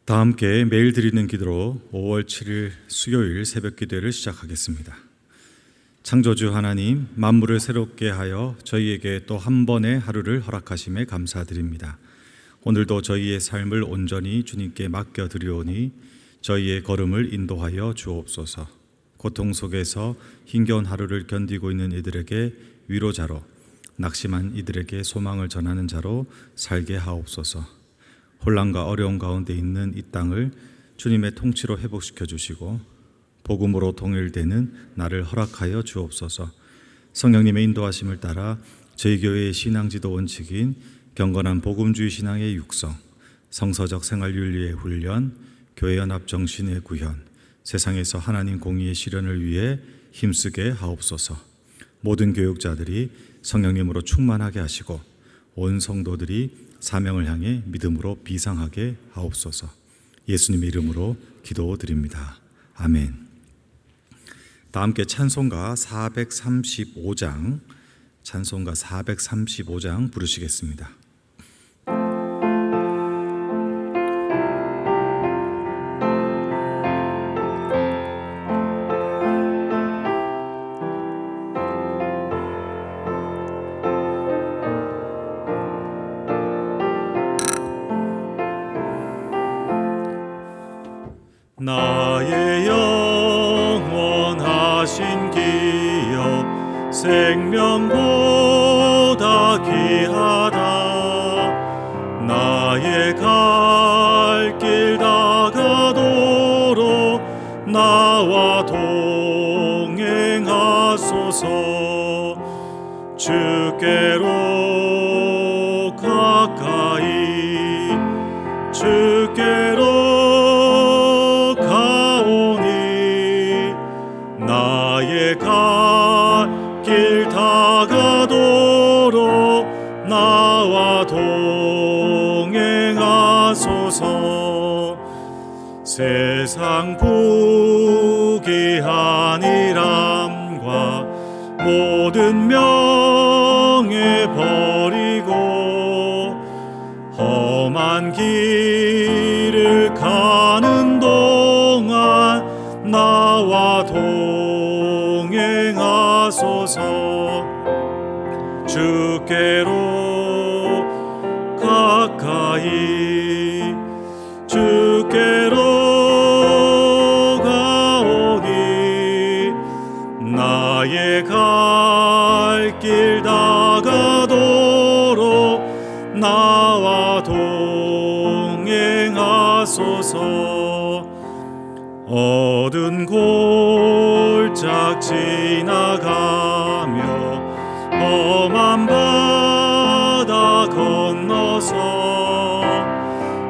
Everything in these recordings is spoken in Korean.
다 함께 매일 드리는 기도로 5월 7일 수요일 새벽 기도를 시작하겠습니다. 창조주 하나님, 만물을 새롭게 하여 저희에게 또 한 번의 하루를 허락하심에 감사드립니다. 오늘도 저희의 삶을 온전히 주님께 맡겨드리오니 저희의 걸음을 인도하여 주옵소서. 고통 속에서 힘겨운 하루를 견디고 있는 이들에게 위로자로, 낙심한 이들에게 소망을 전하는 자로 살게 하옵소서. 혼란과 어려움 가운데 있는 이 땅을 주님의 통치로 회복시켜 주시고 복음으로 통일되는 나를 허락하여 주옵소서. 성령님의 인도하심을 따라 저희 교회의 신앙지도 원칙인 경건한 복음주의 신앙의 육성, 성서적 생활윤리의 훈련, 교회연합 정신의 구현, 세상에서 하나님 공의의 실현을 위해 힘쓰게 하옵소서. 모든 교육자들이 성령님으로 충만하게 하시고 온 성도들이 사명을 향해 믿음으로 비상하게 하옵소서. 예수님의 이름으로 기도드립니다. 아멘. 다 함께 찬송가 435장 부르시겠습니다. 나의 영원하신 기업 생명보다 귀하다. 나의 갈 길 다가도록 나와 동행하소서. 주께로 가까이 주께로 나의 갈 길 다가도록 나와 동행하소서. 세상 부귀한 일함과 모든 명예 버리고 험한 길을 가는 동안 나와 동행하소서. 주께로 가까이 주께로 가오니 나의 갈 길 다가도록 나와 동행하소서. 어두운 골짝 지나가며 험한 바다 건너서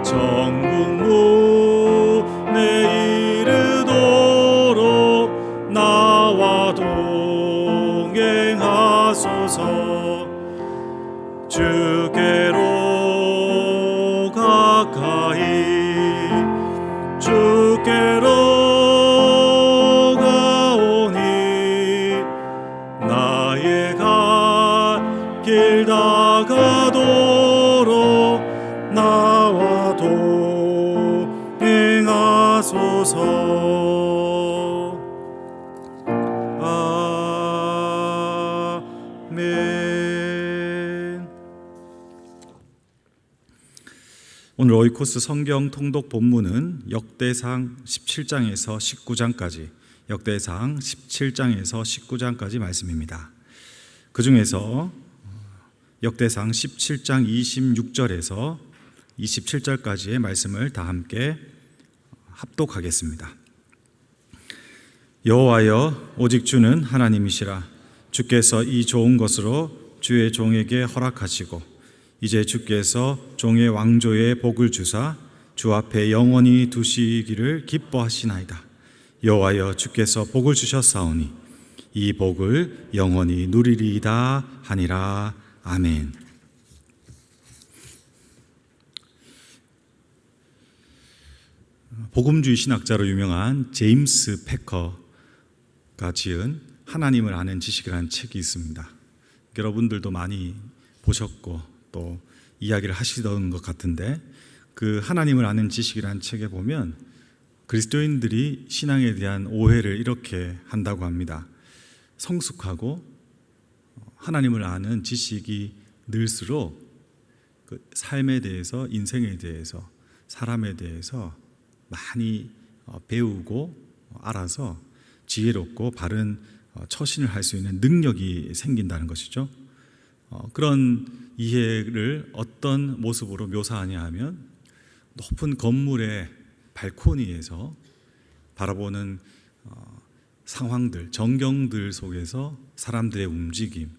천국 문에 이르도록 나와 동행하소서. 주께로 가까이 주께로 길 다가도록 나와 동행하소서. 아멘. 오늘 오이코스 성경 통독 본문은 역대상 17장에서 19장까지, 역대상 17장에서 19장까지 말씀입니다. 그 중에서 역대상 17장 26절에서 27절까지의 말씀을 다 함께 합독하겠습니다. 여호와여, 오직 주는 하나님이시라. 주께서 이 좋은 것으로 주의 종에게 허락하시고 이제 주께서 종의 왕조에 복을 주사 주 앞에 영원히 두시기를 기뻐하시나이다. 여호와여, 주께서 복을 주셨사오니 이 복을 영원히 누리리이다 하니라. 아멘. 복음주의 신학자로 유명한 제임스 패커가 지은 하나님을 아는 지식이라는 책이 있습니다. 여러분들도 많이 보셨고 또 이야기를 하시던 것 같은데, 그 하나님을 아는 지식이라는 책에 보면 그리스도인들이 신앙에 대한 오해를 이렇게 한다고 합니다. 성숙하고 하나님을 아는 지식이 늘수록 그 삶에 대해서, 인생에 대해서, 사람에 대해서 많이 배우고 알아서 지혜롭고 바른 처신을 할 수 있는 능력이 생긴다는 것이죠. 그런 이해를 어떤 모습으로 묘사하냐 하면 높은 건물의 발코니에서 바라보는 상황들, 전경들 속에서 사람들의 움직임,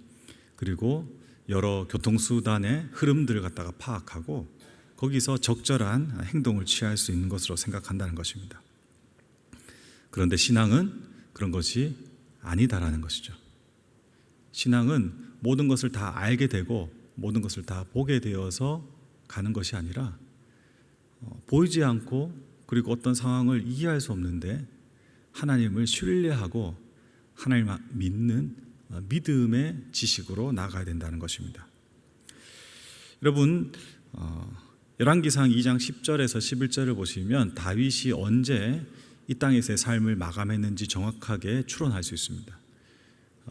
그리고 여러 교통수단의 흐름들을 갖다가 파악하고 거기서 적절한 행동을 취할 수 있는 것으로 생각한다는 것입니다. 그런데 신앙은 그런 것이 아니다라는 것이죠. 신앙은 모든 것을 다 알게 되고 모든 것을 다 보게 되어서 가는 것이 아니라 보이지 않고 그리고 어떤 상황을 이해할 수 없는데 하나님을 신뢰하고 하나님을 믿는 믿음의 지식으로 나가야 된다는 것입니다. 여러분, 열왕기상 2장 10절에서 11절을 보시면 다윗이 언제 이 땅에서의 삶을 마감했는지 정확하게 추론할 수 있습니다.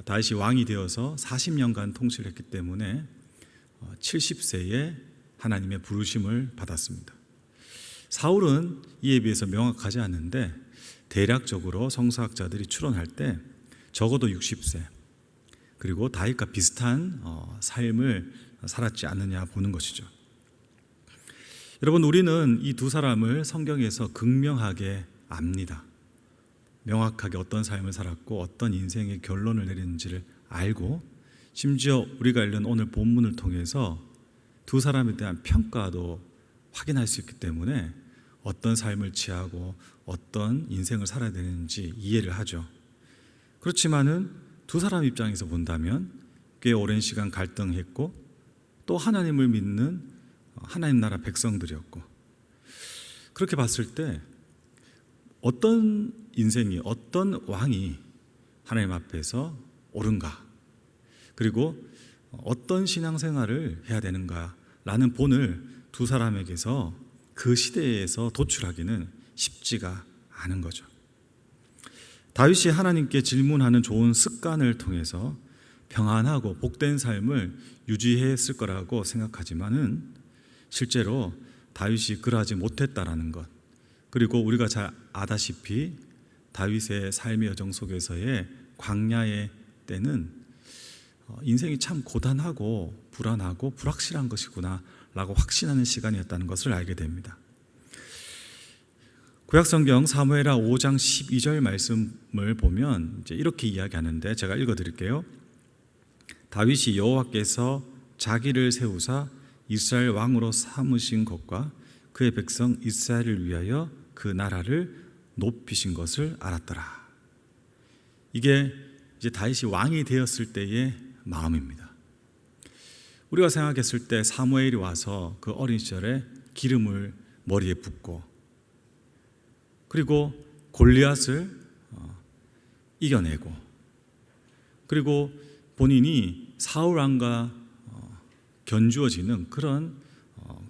다윗이 왕이 되어서 40년간 통치를 했기 때문에 70세에 하나님의 부르심을 받았습니다. 사울은 이에 비해서 명확하지 않은데 대략적으로 성서학자들이 추론할 때 적어도 60세, 그리고 다윗과 비슷한 삶을 살았지 않느냐 보는 것이죠. 여러분, 우리는 이 두 사람을 성경에서 극명하게 압니다. 명확하게 어떤 삶을 살았고 어떤 인생의 결론을 내리는지를 알고, 심지어 우리가 읽는 오늘 본문을 통해서 두 사람에 대한 평가도 확인할 수 있기 때문에 어떤 삶을 취하고 어떤 인생을 살아야 되는지 이해를 하죠. 그렇지만은 두 사람 입장에서 본다면 꽤 오랜 시간 갈등했고 또 하나님을 믿는 하나님 나라 백성들이었고, 그렇게 봤을 때 어떤 인생이, 어떤 왕이 하나님 앞에서 옳은가, 그리고 어떤 신앙생활을 해야 되는가라는 본을 두 사람에게서 그 시대에서 도출하기는 쉽지가 않은 거죠. 다윗이 하나님께 질문하는 좋은 습관을 통해서 평안하고 복된 삶을 유지했을 거라고 생각하지만은 실제로 다윗이 그러하지 못했다라는 것, 그리고 우리가 잘 아다시피 다윗의 삶의 여정 속에서의 광야의 때는 인생이 참 고단하고 불안하고 불확실한 것이구나 라고 확신하는 시간이었다는 것을 알게 됩니다. 구약성경 사무엘하 5장 12절 말씀을 보면 이제 이렇게 이야기하는데 제가 읽어드릴게요. 다윗이 여호와께서 자기를 세우사 이스라엘 왕으로 삼으신 것과 그의 백성 이스라엘을 위하여 그 나라를 높이신 것을 알았더라. 이게 이제 다윗이 왕이 되었을 때의 마음입니다. 우리가 생각했을 때 사무엘이 와서 그 어린 시절에 기름을 머리에 붓고, 그리고 골리앗을 이겨내고, 그리고 본인이 사울 왕과 견주어지는 그런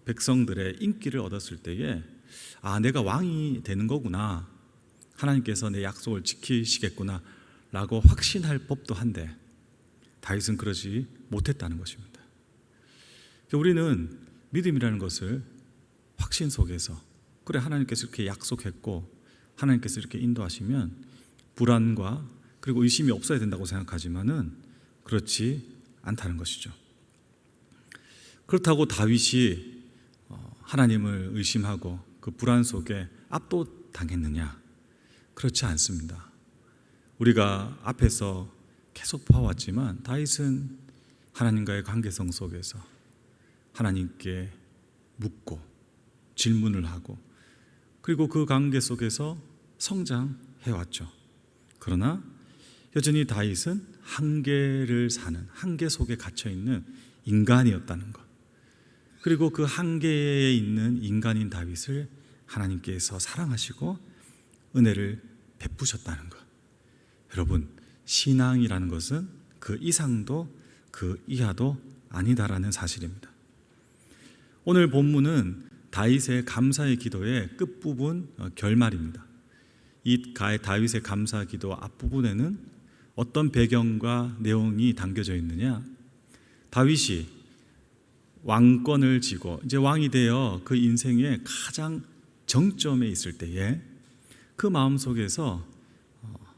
백성들의 인기를 얻었을 때에 내가 왕이 되는 거구나, 하나님께서 내 약속을 지키시겠구나 라고 확신할 법도 한데 다윗은 그러지 못했다는 것입니다. 우리는 믿음이라는 것을 확신 속에서, 그래 하나님께서 이렇게 약속했고 하나님께서 이렇게 인도하시면 불안과 그리고 의심이 없어야 된다고 생각하지만은 그렇지 않다는 것이죠. 그렇다고 다윗이 하나님을 의심하고 그 불안 속에 압도당했느냐? 그렇지 않습니다. 우리가 앞에서 계속 봐왔지만 다윗은 하나님과의 관계성 속에서 하나님께 묻고 질문을 하고, 그리고 그 관계 속에서 성장해왔죠. 그러나 여전히 다윗은 한계를 사는, 한계 속에 갇혀있는 인간이었다는 것, 그리고 그 한계에 있는 인간인 다윗을 하나님께서 사랑하시고 은혜를 베푸셨다는 것. 여러분, 신앙이라는 것은 그 이상도 그 이하도 아니다라는 사실입니다. 오늘 본문은 다윗의 감사의 기도의 끝부분 결말입니다. 이 다윗의 감사 기도 앞부분에는 어떤 배경과 내용이 담겨져 있느냐? 다윗이 왕권을 쥐고 이제 왕이 되어 그 인생의 가장 정점에 있을 때에 그 마음속에서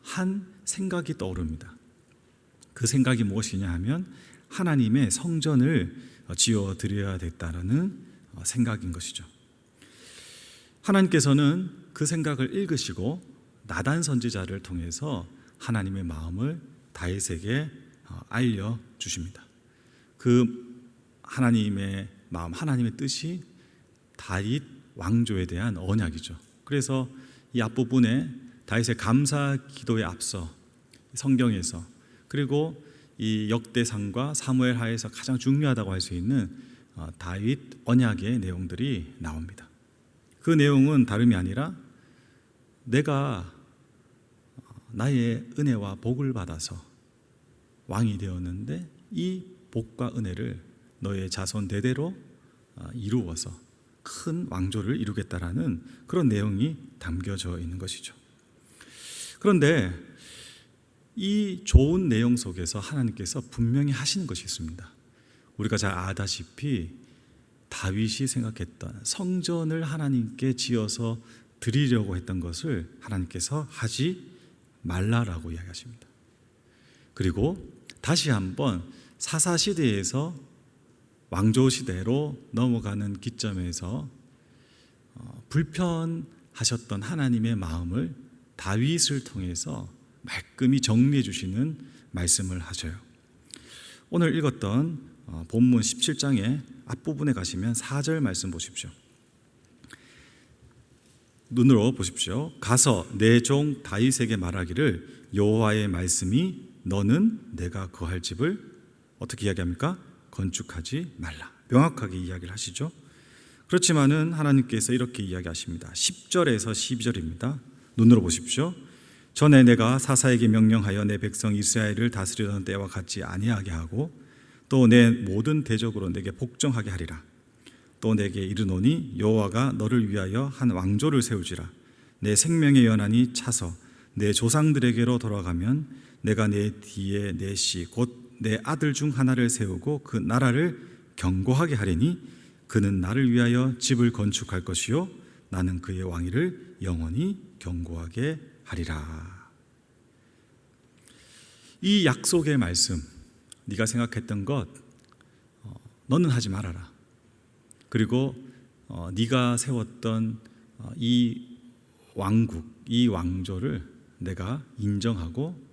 한 생각이 떠오릅니다. 그 생각이 무엇이냐 하면 하나님의 성전을 지어 드려야 됐다라는 생각인 것이죠. 하나님께서는 그 생각을 읽으시고 나단 선지자를 통해서 하나님의 마음을 다윗에게 알려 주십니다. 그 하나님의 마음, 하나님의 뜻이 다윗 왕조에 대한 언약이죠. 그래서 이 앞부분에 다윗의 감사 기도에 앞서 성경에서 그리고 이 역대상과 사무엘 하에서 가장 중요하다고 할 수 있는 다윗 언약의 내용들이 나옵니다. 그 내용은 다름이 아니라 내가 나의 은혜와 복을 받아서 왕이 되었는데 이 복과 은혜를 너의 자손 대대로 이루어서 큰 왕조를 이루겠다라는 그런 내용이 담겨져 있는 것이죠. 그런데 이 좋은 내용 속에서 하나님께서 분명히 하시는 것이 있습니다. 우리가 잘 아다시피 다윗이 생각했던 성전을 하나님께 지어서 드리려고 했던 것을 하나님께서 하지 말라라고 이야기하십니다. 그리고 다시 한번 사사시대에서 왕조시대로 넘어가는 기점에서 불편하셨던 하나님의 마음을 다윗을 통해서 말끔히 정리해 주시는 말씀을 하셔요. 오늘 읽었던 본문 17장의 앞부분에 가시면 4절 말씀 보십시오. 눈으로 보십시오. 가서 내 종 다윗에게 말하기를 여호와의 말씀이 너는 내가 거할 집을 어떻게 이야기합니까? 건축하지 말라. 명확하게 이야기를 하시죠. 그렇지만은 하나님께서 이렇게 이야기하십니다. 10절에서 12절입니다. 눈으로 보십시오. 전에 내가 사사에게 명령하여 내 백성 이스라엘을 다스리던 때와 같이 아니하게 하고 또 내 모든 대적으로 내게 복종하게 하리라. 또 내게 이르노니 여호와가 너를 위하여 한 왕조를 세우지라. 내 생명의 연한이 차서 내 조상들에게로 돌아가면 내가 내 뒤에 내 씨 곧 내 아들 중 하나를 세우고 그 나라를 견고하게 하리니 그는 나를 위하여 집을 건축할 것이요 나는 그의 왕위를 영원히 견고하게 하리라. 이 약속의 말씀, 네가 생각했던 것 너는 하지 말아라. 그리고 네가 세웠던 이 왕국, 이 왕조를 내가 인정하고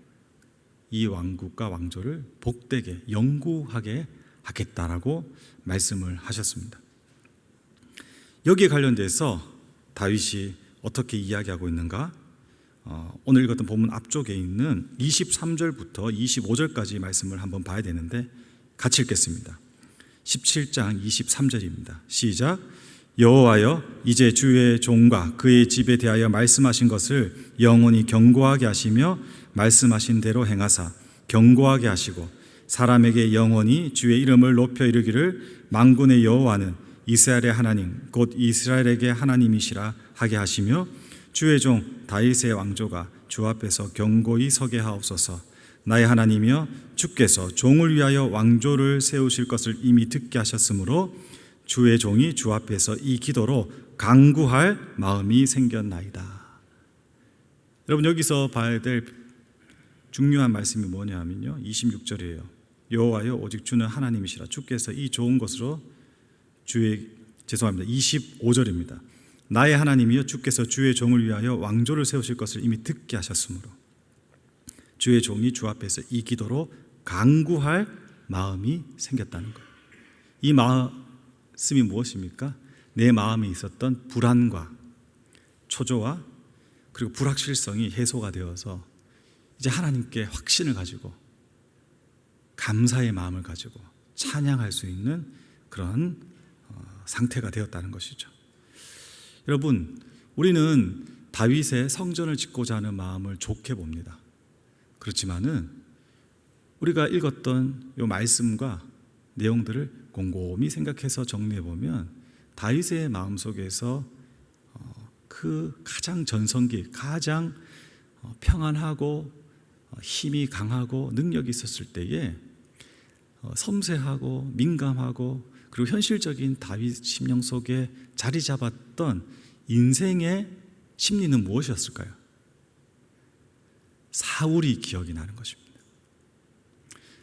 이 왕국과 왕조를 복되게 영구하게 하겠다라고 말씀을 하셨습니다. 여기에 관련돼서 다윗이 어떻게 이야기하고 있는가? 오늘 읽었던 본문 앞쪽에 있는 23절부터 25절까지 말씀을 한번 봐야 되는데 같이 읽겠습니다. 17장 23절입니다. 시작. 여호와여 이제 주의 종과 그의 집에 대하여 말씀하신 것을 영원히 견고하게 하시며 말씀하신 대로 행하사 견고하게 하시고 사람에게 영원히 주의 이름을 높여 이르기를 만군의 여호와는 이스라엘의 하나님 곧 이스라엘에게 하나님이시라 하게 하시며 주의 종 다윗의 왕조가 주 앞에서 견고히 서게 하옵소서. 나의 하나님이여 주께서 종을 위하여 왕조를 세우실 것을 이미 듣게 하셨으므로 주의 종이 주 앞에서 이 기도로 간구할 마음이 생겼나이다. 여러분 여기서 봐야 될 중요한 말씀이 뭐냐 하면요 26절이에요. 여호와여 오직 주는 하나님이시라. 주께서 이 좋은 것으로 25절입니다. 나의 하나님이여 주께서 주의 종을 위하여 왕조를 세우실 것을 이미 듣게 하셨으므로 주의 종이 주 앞에서 이 기도로 간구할 마음이 생겼다는 거예요. 이 말씀이 무엇입니까? 내 마음에 있었던 불안과 초조와 그리고 불확실성이 해소가 되어서 이제 하나님께 확신을 가지고 감사의 마음을 가지고 찬양할 수 있는 그런 상태가 되었다는 것이죠. 여러분, 우리는 다윗의 성전을 짓고자 하는 마음을 좋게 봅니다. 그렇지만은 우리가 읽었던 이 말씀과 내용들을 곰곰이 생각해서 정리해 보면 다윗의 마음속에서 그 가장 전성기, 가장 평안하고 힘이 강하고 능력이 있었을 때에 섬세하고 민감하고 그리고 현실적인 다윗 심령 속에 자리 잡았던 인생의 심리는 무엇이었을까요? 사울이 기억이 나는 것입니다.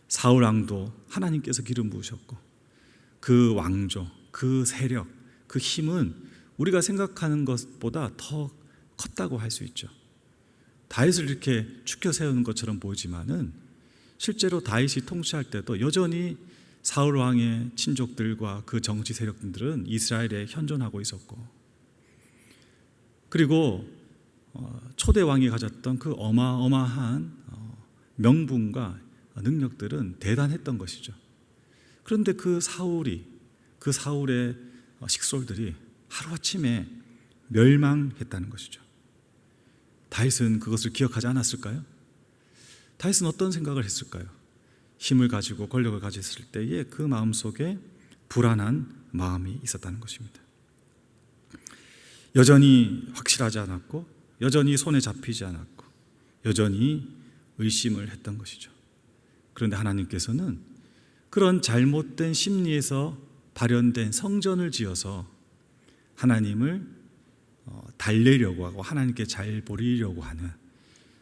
사울 왕도 하나님께서 기름 부으셨고 그 왕조, 그 세력, 그 힘은 우리가 생각하는 것보다 더 컸다고 할 수 있죠. 다윗을 이렇게 추켜 세우는 것처럼 보이지만은 실제로 다윗이 통치할 때도 여전히 사울 왕의 친족들과 그 정치 세력들은 이스라엘에 현존하고 있었고, 그리고 초대 왕이 가졌던 그 어마어마한 명분과 능력들은 대단했던 것이죠. 그런데 그 사울의 식솔들이 하루아침에 멸망했다는 것이죠. 다윗은 그것을 기억하지 않았을까요? 다윗은 어떤 생각을 했을까요? 힘을 가지고 권력을 가졌을 때에 그 마음속에 불안한 마음이 있었다는 것입니다. 여전히 확실하지 않았고, 여전히 손에 잡히지 않았고, 여전히 의심을 했던 것이죠. 그런데 하나님께서는 그런 잘못된 심리에서 발현된 성전을 지어서 하나님을 달래려고 하고 하나님께 잘 보이려고 하는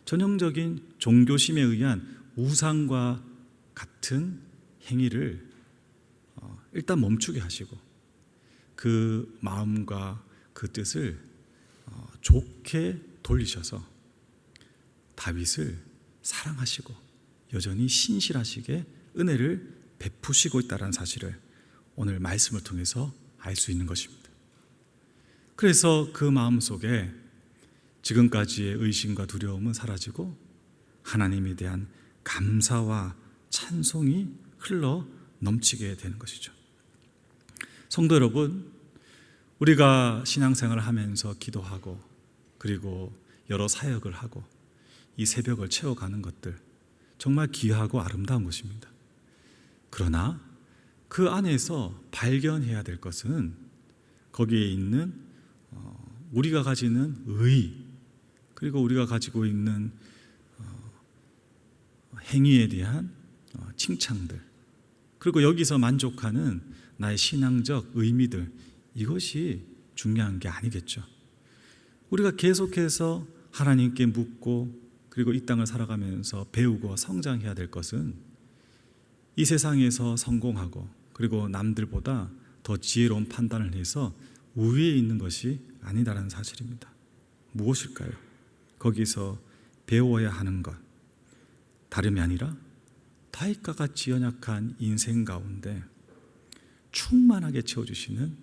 전형적인 종교심에 의한 우상과 같은 행위를 일단 멈추게 하시고 그 마음과 그 뜻을 좋게 돌리셔서 다윗을 사랑하시고 여전히 신실하시게 은혜를 베푸시고 있다는 사실을 오늘 말씀을 통해서 알 수 있는 것입니다. 그래서 그 마음속에 지금까지의 의심과 두려움은 사라지고 하나님에 대한 감사와 찬송이 흘러 넘치게 되는 것이죠. 성도 여러분, 우리가 신앙생활을 하면서 기도하고 그리고 여러 사역을 하고 이 새벽을 채워가는 것들 정말 귀하고 아름다운 것입니다. 그러나 그 안에서 발견해야 될 것은 거기에 있는 우리가 가지는 의, 그리고 우리가 가지고 있는 행위에 대한 칭찬들, 그리고 여기서 만족하는 나의 신앙적 의미들, 이것이 중요한 게 아니겠죠. 우리가 계속해서 하나님께 묻고 그리고 이 땅을 살아가면서 배우고 성장해야 될 것은 이 세상에서 성공하고 그리고 남들보다 더 지혜로운 판단을 해서 우위에 있는 것이 아니다라는 사실입니다. 무엇일까요? 거기서 배워야 하는 것, 다름이 아니라 다윗과 같이 연약한 인생 가운데 충만하게 채워주시는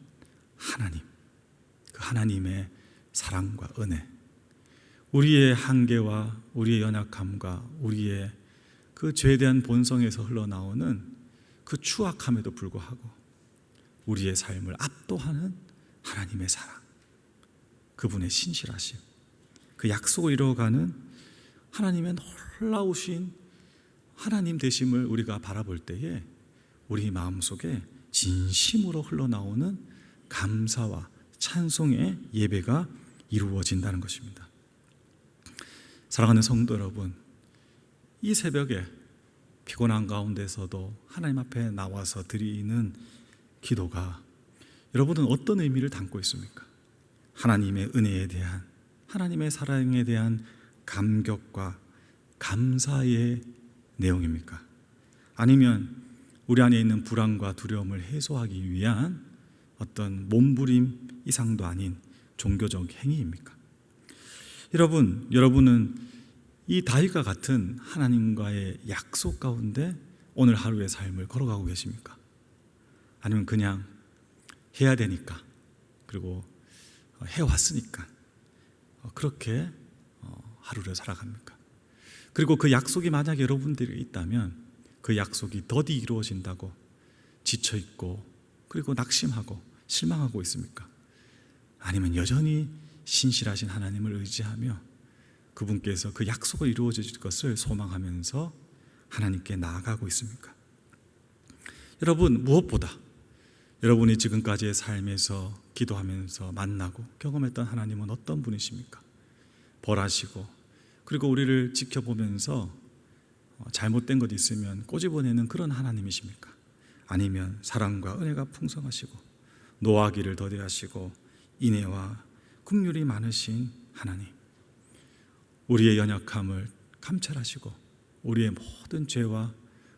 하나님, 그 하나님의 사랑과 은혜, 우리의 한계와 우리의 연약함과 우리의 그 죄에 대한 본성에서 흘러나오는 그 추악함에도 불구하고 우리의 삶을 압도하는 하나님의 사랑, 그분의 신실하심, 그 약속을 이루어가는 하나님의 놀라우신 하나님 되심을 우리가 바라볼 때에 우리 마음속에 진심으로 흘러나오는 감사와 찬송의 예배가 이루어진다는 것입니다. 사랑하는 성도 여러분, 이 새벽에 피곤한 가운데서도 하나님 앞에 나와서 드리는 기도가 여러분은 어떤 의미를 담고 있습니까? 하나님의 은혜에 대한, 하나님의 사랑에 대한 감격과 감사의 내용입니까? 아니면 우리 안에 있는 불안과 두려움을 해소하기 위한 어떤 이상도 아닌 종교적 행위입니까? 여러분은 이 다윗과 같은 하나님과의 약속 가운데 오늘 하루의 삶을 걸어가고 계십니까? 아니면 그냥 해야 되니까, 그리고 해왔으니까 그렇게 하루를 살아갑니까? 그리고 그 약속이 만약에 여러분들이 있다면 그 약속이 더디 이루어진다고 지쳐있고 그리고 낙심하고 실망하고 있습니까? 아니면 여전히 신실하신 하나님을 의지하며 그분께서 그 약속을 이루어 주실 것을 소망하면서 하나님께 나아가고 있습니까? 여러분, 무엇보다 여러분이 지금까지의 삶에서 기도하면서 만나고 경험했던 하나님은 어떤 분이십니까? 벌하시고 그리고 우리를 지켜보면서 잘못된 것 있으면 꼬집어내는 그런 하나님이십니까? 아니면 사랑과 은혜가 풍성하시고 노하기를 더디하시고 인애와 긍휼이 많으신 하나님, 우리의 연약함을 감찰하시고 우리의 모든 죄와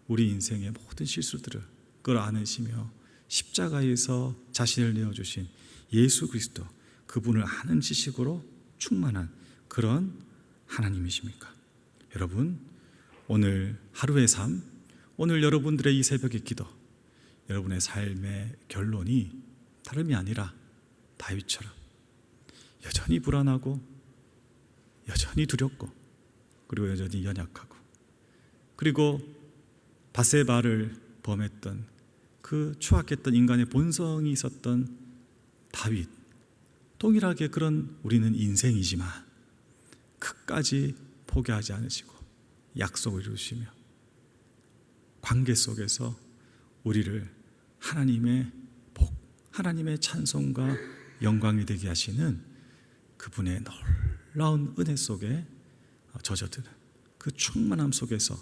우리 인생의 모든 실수들을 끌어안으시며 십자가에서 자신을 내어주신 예수 그리스도, 그분을 아는 지식으로 충만한 그런 하나님이십니까? 여러분, 오늘 하루의 삶, 오늘 여러분들의 이 새벽의 기도, 여러분의 삶의 결론이 다름이 아니라 다윗처럼 여전히 불안하고 여전히 두렵고 그리고 여전히 연약하고 그리고 밧세바를 범했던 그 추악했던 인간의 본성이 있었던 다윗, 동일하게 그런 우리는 인생이지만 끝까지 포기하지 않으시고 약속을 이루시며 관계 속에서 우리를 하나님의 복, 하나님의 찬송과 영광이 되게 하시는 그분의 놀라운 은혜 속에 젖어드는 그 충만함 속에서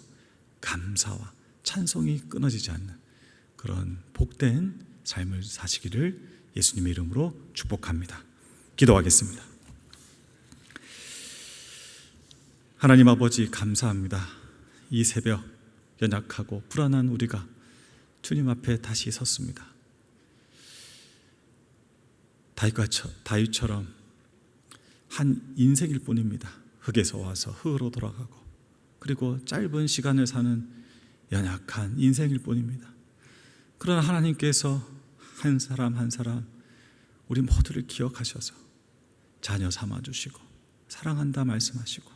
감사와 찬송이 끊어지지 않는 그런 복된 삶을 사시기를 예수님의 이름으로 축복합니다. 기도하겠습니다. 하나님 아버지, 감사합니다. 이 새벽 연약하고 불안한 우리가 주님 앞에 다시 섰습니다. 다윗처럼 한 인생일 뿐입니다. 흙에서 와서 흙으로 돌아가고 그리고 짧은 시간을 사는 연약한 인생일 뿐입니다. 그러나 하나님께서 한 사람 한 사람 우리 모두를 기억하셔서 자녀 삼아주시고 사랑한다 말씀하시고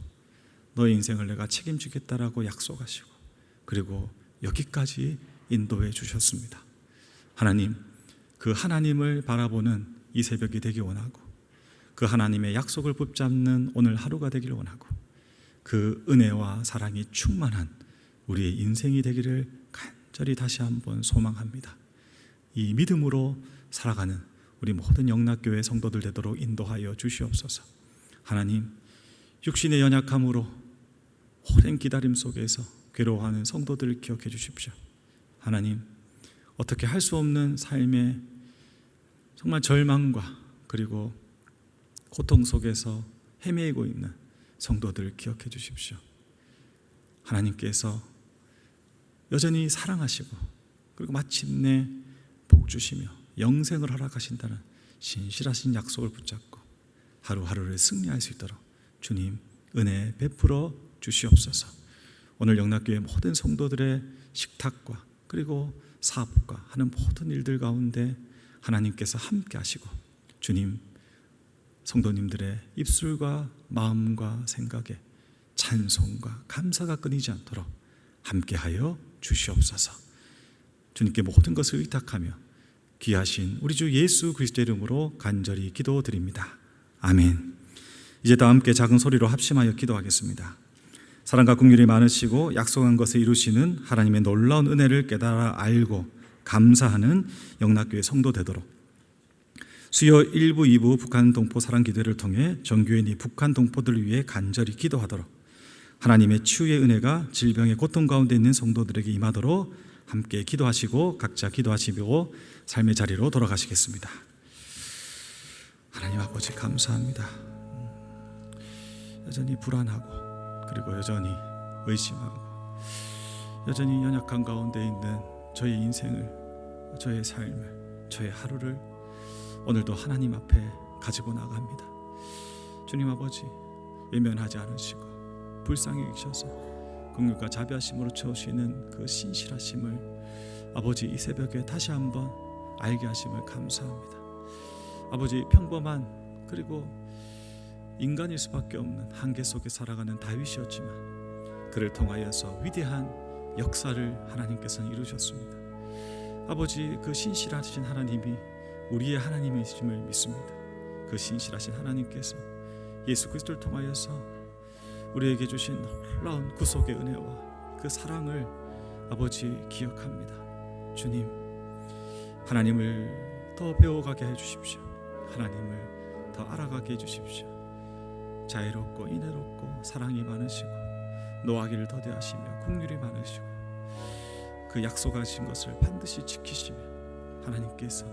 너의 인생을 내가 책임지겠다라고 약속하시고 그리고 여기까지 인도해 주셨습니다. 하나님, 그 하나님을 바라보는 이 새벽이 되기 원하고 그 하나님의 약속을 붙잡는 오늘 하루가 되기를 원하고 그 은혜와 사랑이 충만한 우리의 인생이 되기를 간절히 다시 한번 소망합니다. 이 믿음으로 살아가는 우리 모든 영락교회 성도들 되도록 인도하여 주시옵소서. 하나님, 육신의 연약함으로 오랜 기다림 속에서 괴로워하는 성도들을 기억해 주십시오. 하나님, 어떻게 할 수 없는 삶의 정말 절망과 그리고 고통 속에서 헤매이고 있는 성도들을 기억해 주십시오. 하나님께서 여전히 사랑하시고 그리고 마침내 복 주시며 영생을 허락하신다는 신실하신 약속을 붙잡고 하루하루를 승리할 수 있도록 주님 은혜 베풀어 주시옵소서. 오늘 영락교회 모든 성도들의 식탁과 그리고 사업과 하는 모든 일들 가운데 하나님께서 함께 하시고 주님 성도님들의 입술과 마음과 생각에 찬송과 감사가 끊이지 않도록 함께하여 주시옵소서. 주님께 모든 것을 의탁하며 귀하신 우리 주 예수 그리스도의 이름으로 간절히 기도드립니다. 아멘. 이제 다 함께 작은 소리로 합심하여 기도하겠습니다. 사랑과 긍휼이 많으시고 약속한 것을 이루시는 하나님의 놀라운 은혜를 깨달아 알고 감사하는 영락교회 성도 되도록 수요 1부 2부 북한 동포 사랑 기도를 통해 정교인이 북한 동포들을 위해 간절히 기도하도록 하나님의 치유의 은혜가 질병의 고통 가운데 있는 성도들에게 임하도록 함께 기도하시고 각자 기도하시고 삶의 자리로 돌아가시겠습니다. 하나님 아버지 감사합니다. 여전히 불안하고 그리고 여전히 의심하고 여전히 연약한 가운데 있는 저의 인생을, 저의 삶을, 저의 하루를 오늘도 하나님 앞에 가지고 나갑니다. 주님 아버지, 외면하지 않으시고 불쌍히 여기셔서 긍휼과 자비하심으로 채우시는 그 신실하심을 아버지 이 새벽에 다시 한번 알게 하심을 감사합니다. 아버지, 평범한 그리고 인간일 수밖에 없는 한계 속에 살아가는 다윗이었지만 그를 통하여서 위대한 역사를 하나님께서는 이루셨습니다. 아버지, 그 신실하신 하나님이 우리의 하나님이심을 믿습니다. 그 신실하신 하나님께서 예수 그리스도를 통하여서 우리에게 주신 놀라운 구속의 은혜와 그 사랑을 아버지 기억합니다. 주님, 하나님을 더 배워가게 해주십시오. 하나님을 더 알아가게 해주십시오. 자애롭고 인애롭고 사랑이 많으시고 노하기를 더디하시며 긍휼이 많으시고 그 약속하신 것을 반드시 지키시며 하나님께서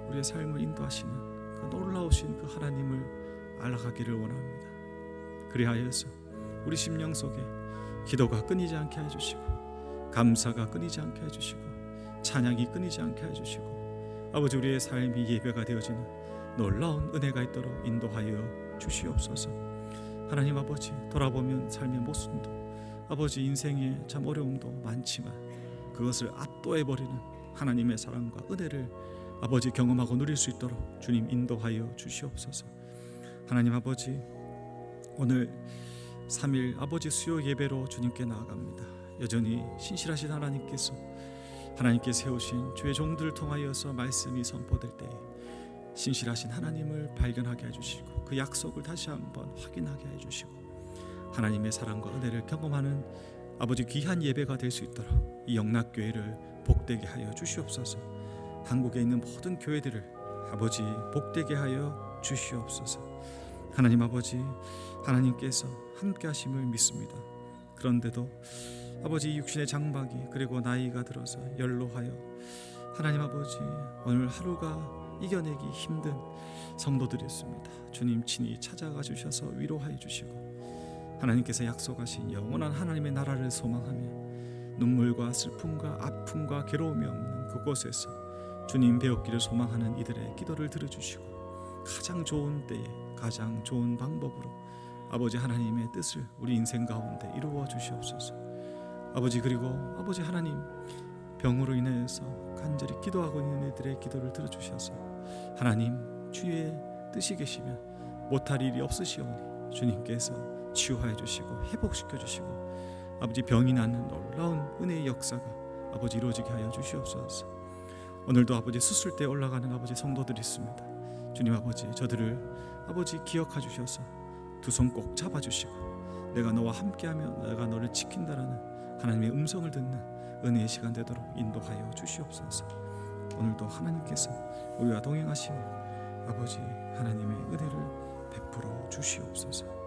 우리의 삶을 인도하시는 그 놀라우신 그 하나님을 알아가기를 원합니다. 그리하여서 우리 심령 속에 기도가 끊이지 않게 해주시고 감사가 끊이지 않게 해주시고 찬양이 끊이지 않게 해주시고 아버지 우리의 삶이 예배가 되어지는 놀라운 은혜가 있도록 인도하여 주시옵소서. 하나님 아버지 돌아보면 삶의 모순도 아버지 인생의 참 어려움도 많지만 그것을 압도해버리는 하나님의 사랑과 은혜를 아버지 경험하고 누릴 수 있도록 주님 인도하여 주시옵소서. 하나님 아버지 오늘 3일 아버지 수요 예배로 주님께 나아갑니다. 여전히 신실하신 하나님께서 하나님께 세우신 주의 종들을 통하여서 말씀이 선포될 때에 신실하신 하나님을 발견하게 해주시고 그 약속을 다시 한번 확인하게 해주시고 하나님의 사랑과 은혜를 경험하는 아버지 귀한 예배가 될 수 있도록 이 영락교회를 복되게 하여 주시옵소서. 한국에 있는 모든 교회들을 아버지 복되게 하여 주시옵소서. 하나님 아버지 하나님께서 함께 하심을 믿습니다. 그런데도 아버지 육신의 장막이 그리고 나이가 들어서 연로하여 하나님 아버지 오늘 하루가 이겨내기 힘든 성도들이 있습니다. 주님 친히 찾아가 주셔서 위로하여 주시고 하나님께서 약속하신 영원한 하나님의 나라를 소망하며 눈물과 슬픔과 아픔과 괴로움이 없는 그곳에서 주님 배웠기를 소망하는 이들의 기도를 들어주시고 가장 좋은 때에 가장 좋은 방법으로 아버지 하나님의 뜻을 우리 인생 가운데 이루어 주시옵소서. 아버지 그리고 아버지 하나님 병으로 인해서 간절히 기도하고 있는 이들의 기도를 들어주셔서 하나님 주의 뜻이 계시면 못할 일이 없으시오니 주님께서 치유하여 주시고 회복시켜 주시고 아버지 병이 낫는 놀라운 은혜의 역사가 아버지 이루어지게 하여 주시옵소서. 오늘도 아버지 수술대에 올라가는 아버지 성도들이 있습니다. 주님 아버지 저들을 아버지 기억하 주셔서 두 손 꼭 잡아주시고 내가 너와 함께하면 내가 너를 지킨다라는 하나님의 음성을 듣는 은혜의 시간 되도록 인도하여 주시옵소서. 오늘도 하나님께서 우리와 동행하시며 아버지 하나님의 은혜를 베풀어 주시옵소서.